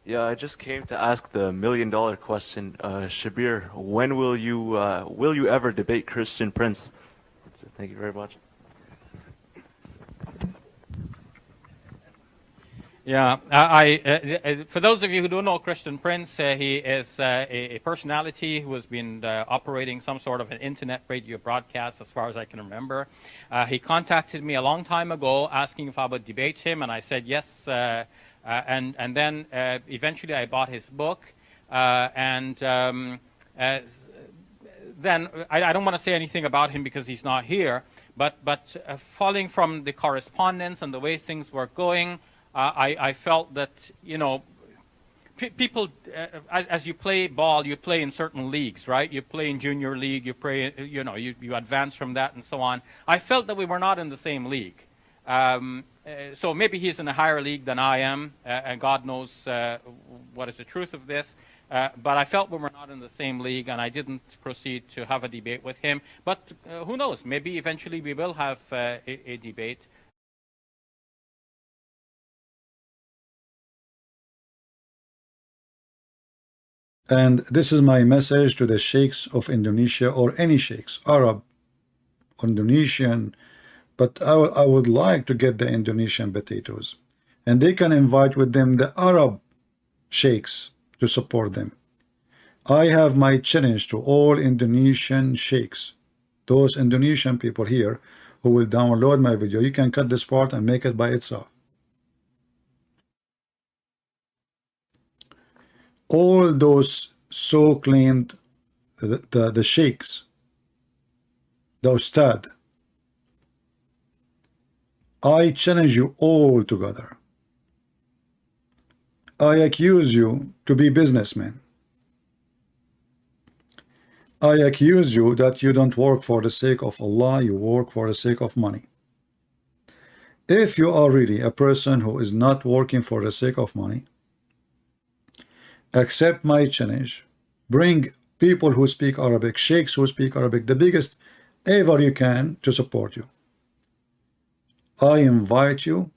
Yeah, I just came to ask the million-dollar question. Shabir, when will you ever debate Christian Prince? Thank you very much. Yeah, for those of you who don't know Christian Prince, he is a personality who has been operating some sort of an internet radio broadcast, as far as I can remember. He contacted me a long time ago asking if I would debate him, and I said yes. And then eventually I bought his book, and then I don't want to say anything about him because he's not here. But falling from the correspondence and the way things were going, I felt that, people, as you play ball, you play in certain leagues, right? You play in junior league, you play, you advance from that and so on. I felt that we were not in the same league. So maybe he's in a higher league than I am, and God knows what is the truth of this. But I felt we were not in the same league, and I didn't proceed to have a debate with him. But who knows? Maybe eventually we will have a debate. And this is my message to the sheikhs of Indonesia, or any sheikhs, Arab, Indonesian, but I would like to get the Indonesian potatoes. And they can invite with them the Arab sheikhs to support them. I have my challenge to all Indonesian sheikhs, those Indonesian people here who will download my video. You can cut this part and make it by itself. All those so-claimed the sheikhs, the ustad, I challenge you all together. I accuse you to be businessmen. I accuse you that you don't work for the sake of Allah, you work for the sake of money. If you are really a person who is not working for the sake of money, accept my challenge. Bring people who speak Arabic, sheikhs who speak Arabic, the biggest ever you can, to support you. I invite you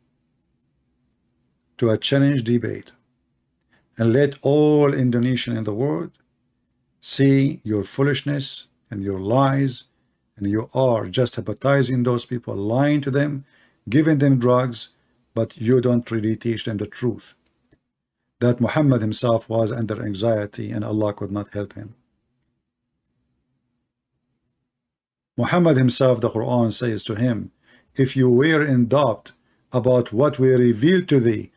to a challenge debate, and let all Indonesian in the world see your foolishness and your lies, and you are just hypnotizing those people, lying to them, giving them drugs, but you don't really teach them the truth, that Muhammad himself was under anxiety and Allah could not help him. Muhammad himself, the Quran says to him, if you were in doubt about what we revealed to thee,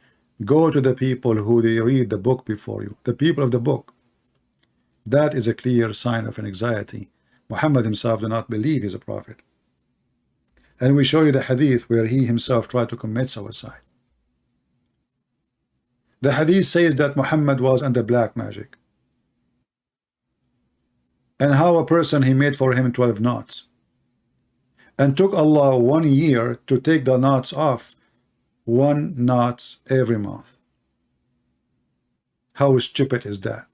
go to the people who they read the book before you, the people of the book. That is a clear sign of an anxiety. Muhammad himself did not believe he's a prophet. And we show you the hadith where he himself tried to commit suicide. The hadith says that Muhammad was under black magic, and how a person he made for him 12 knots, and took Allah 1 year to take the knots off, 1 knot every month. How stupid is that?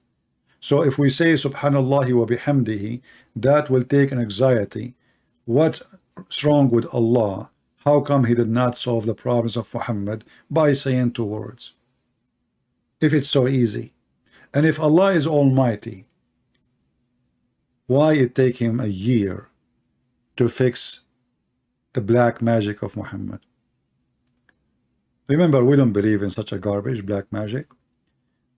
So if we say Subhanallah wa bihamdihi, that will take an anxiety. What's wrong with Allah? How come he did not solve the problems of Muhammad by saying 2 words? If it's so easy, and if Allah is almighty, why it take him a year to fix the black magic of Muhammad? Remember, we don't believe in such a garbage, black magic,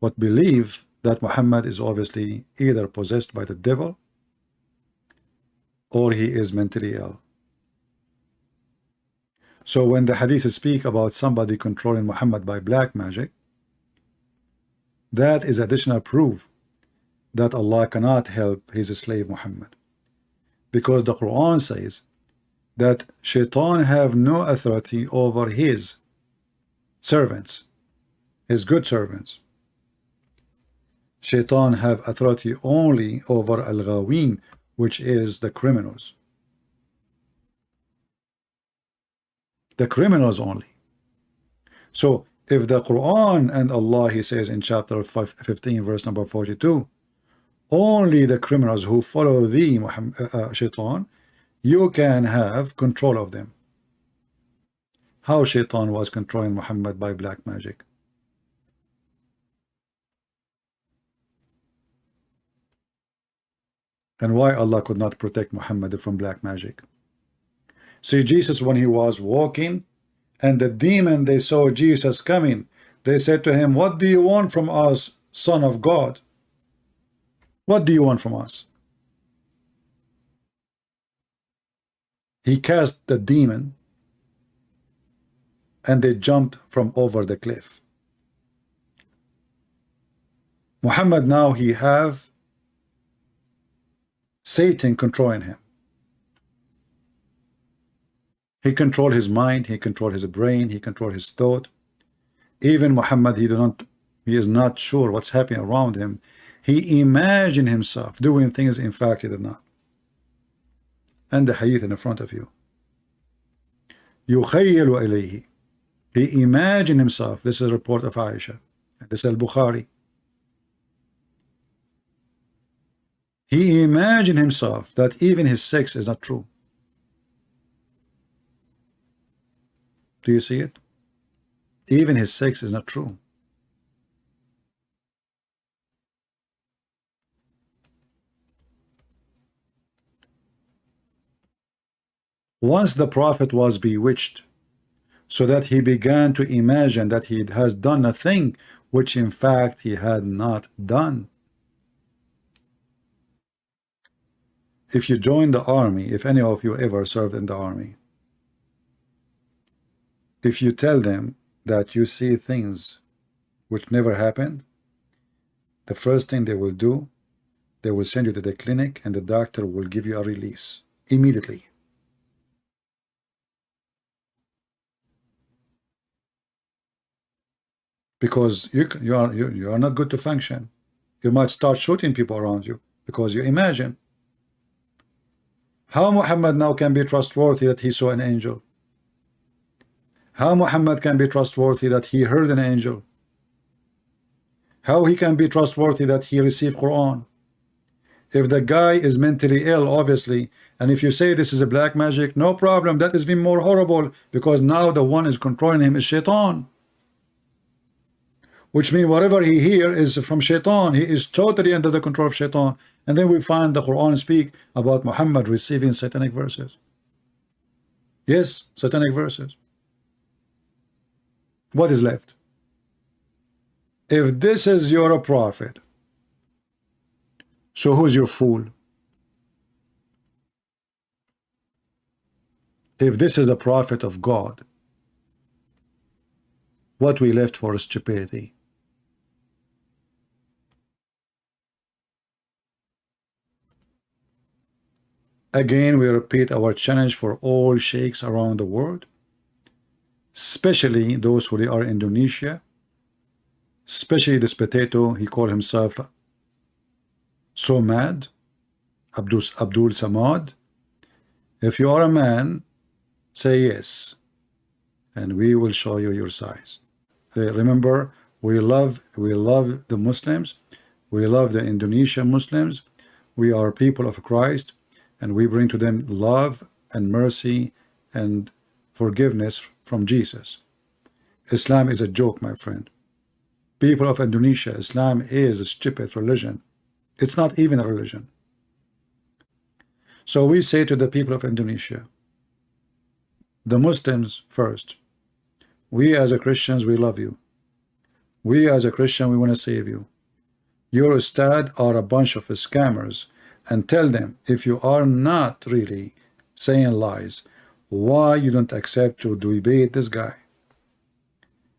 but believe that Muhammad is obviously either possessed by the devil or he is mentally ill. So when the hadith speak about somebody controlling Muhammad by black magic, that is additional proof that Allah cannot help his slave Muhammad, because the Quran says that Shaitan have no authority over his servants, his good servants. Shaitan have authority only over al-ghawin, which is the criminals. The criminals only. So if the Quran and Allah, he says in chapter 15 verse number 42, only the criminals who follow the Shaitan, you can have control of them. How Shaitan was controlling Muhammad by black magic? and why Allah could not protect Muhammad from black magic. See, Jesus, when he was walking, and the demon, they saw Jesus coming, they said to him, what do you want from us, Son of God? What do you want from us? He cast the demon, and they jumped from over the cliff. Muhammad now, he have Satan controlling him. He controlled his mind, he controlled his brain, he controlled his thought. Even Muhammad, he is not sure what's happening around him. He imagined himself doing things, in fact he did not. And the hadith in front of you. يُخَيَّلُ إِلَيْهِ. He imagined himself. This is a report of Aisha. This is Al-Bukhari. He imagined himself that even his sex is not true. Do you see it? Even his sex is not true. Once the Prophet was bewitched, so that he began to imagine that he has done a thing which in fact he had not done. If you join the army, if any of you ever served in the army, if you tell them that you see things which never happened, the first thing they will do, they will send you to the clinic and the doctor will give you a release immediately. Because you are not good to function. You might start shooting people around you because you imagine. How Muhammad now can be trustworthy that he saw an angel? How Muhammad can be trustworthy that he heard an angel? How he can be trustworthy that he received Quran? If the guy is mentally ill, obviously, and if you say this is a black magic, no problem, that is even more horrible, because now the one is controlling him is Shaitan. Which means whatever he hears is from Shaitan. He is totally under the control of Shaitan. And then we find the Quran speak about Muhammad receiving satanic verses. Yes, satanic verses. What is left? If this is your prophet, so who's your fool? If this is a prophet of God, what we left for is stupidity. Again, we repeat our challenge for all sheikhs around the world, especially those who are in Indonesia, especially this potato, he called himself so mad, Abdul Samad. If you are a man, say yes, and we will show you your size. Remember, we love the Muslims, we love the Indonesian Muslims, we are people of Christ, and we bring to them love and mercy and forgiveness from Jesus. Islam is a joke, my friend. People of Indonesia, Islam is a stupid religion. It's not even a religion. So we say to the people of Indonesia, the Muslims first, we as a Christians, we love you. We as a Christian, we want to save you. Your ustad are a bunch of scammers, and tell them, if you are not really saying lies, why you don't accept to debate this guy?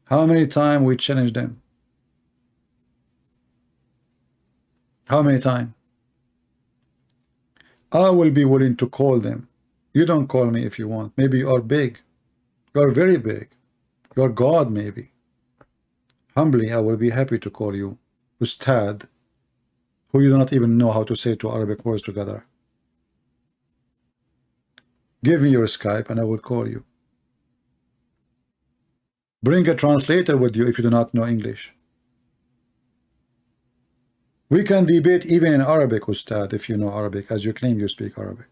How many times we challenge them? How many times? I will be willing to call them. You don't call me if you want. Maybe you are big. You are very big. You are God, maybe. Humbly, I will be happy to call you Ustad, who you do not even know how to say two Arabic words together. Give me your Skype and I will call you. Bring a translator with you if you do not know English. We can debate even in Arabic, Ustad, if you know Arabic, as you claim you speak Arabic.